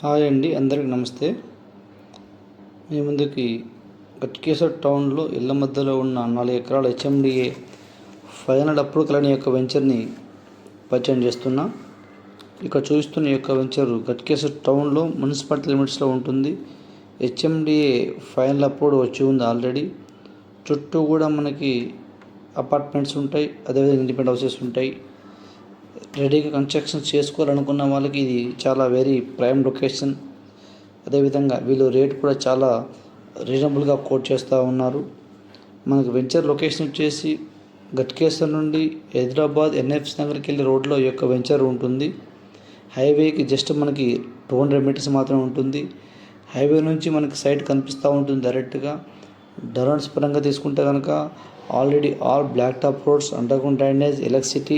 Hi అండి, అందరికి నమస్తే. మీ ముందుకి గట్కేసర్ టౌన్లో ఇళ్ల మధ్యలో ఉన్న 4 ఎకరాల హెచ్ఎండిఏ ఫైనల్ అప్రూవ్ కలని యొక్క వెంచర్ని పరిచయం చేస్తున్నా. ఇక్కడ చూస్తున్న యొక్క వెంచర్ గట్కేసర్ టౌన్లో మున్సిపాలిటీ లిమిట్స్లో ఉంటుంది. హెచ్ఎండిఏ ఫైనల్ అప్రూవ్ వచ్చి ఉంది ఆల్రెడీ. చుట్టూ కూడా మనకి అపార్ట్మెంట్స్ ఉంటాయి, అదేవిధంగా ఇండిపెండెంట్ హౌసెస్ ఉంటాయి. రెడీగా కన్స్ట్రక్షన్ చేసుకోవాలనుకున్న వాళ్ళకి ఇది చాలా వెరీ ప్రైమ్ లొకేషన్. అదేవిధంగా వీళ్ళు రేట్ కూడా చాలా రీజనబుల్గా కోట్ చేస్తూ ఉన్నారు. మనకు వెంచర్ లొకేషన్ వచ్చేసి గట్కేసర్ నుండి హైదరాబాద్ ఎన్ఎఫ్సి నగర్కి వెళ్ళే రోడ్లో ఈ యొక్క వెంచర్ ఉంటుంది. హైవేకి జస్ట్ మనకి 200 మీటర్స్ మాత్రమే ఉంటుంది. హైవే నుంచి మనకి సైట్ కనిపిస్తూ ఉంటుంది డైరెక్ట్గా. డరౌండ్స్ పరంగా తీసుకుంటే కనుక already all black top roads, underground drainage, electricity,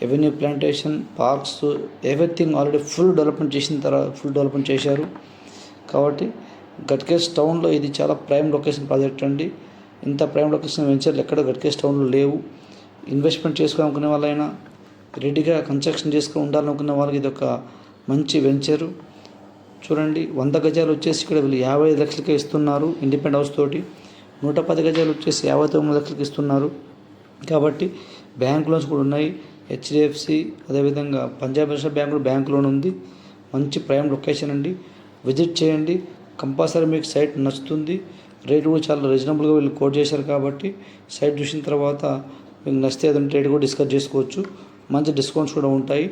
avenue plantation, parks, everything already full development చేశారు. కాబట్టి గట్కేసర్ టౌన్లో ఇది చాలా ప్రైమ్ లొకేషన్ ప్రాజెక్ట్ అండి. ఇంత ప్రైమ్ లొకేషన్ వెంచర్లు ఎక్కడ గట్కేసర్ టౌన్లో లేవు. ఇన్వెస్ట్మెంట్ చేసుకోవాలనుకునే వాళ్ళైనా, రెడీగా కన్స్ట్రక్షన్ చేసుకుని ఉండాలనుకున్న వాళ్ళకి ఇది ఒక మంచి వెంచరు. చూడండి, 100 గజాలు వచ్చేసి ఇక్కడ వీళ్ళు 55 లక్షలకే ఇస్తున్నారు ఇండిపెండెంట్ హౌస్ తోటి. 110 గజాలు వచ్చేసి 59 లక్షలకి ఇస్తున్నారు. కాబట్టి బ్యాంక్ లోన్స్ కూడా ఉన్నాయి. హెచ్డిఎఫ్సి, అదేవిధంగా పంజాబ్ నేషనల్ బ్యాంక్ కూడా బ్యాంక్ లోన్ ఉంది. మంచి ప్రైమ్ లొకేషన్ అండి. విజిట్ చేయండి, కంపల్సరీ మీకు సైట్ నచ్చుతుంది. రేట్ కూడా చాలా రీజనబుల్గా వీళ్ళు కోట్ చేశారు. కాబట్టి సైట్ చూసిన తర్వాత మీకు నచ్చితే ఏదైనా రేట్ కూడా డిస్కస్ చేసుకోవచ్చు. మంచి డిస్కౌంట్స్ కూడా ఉంటాయి.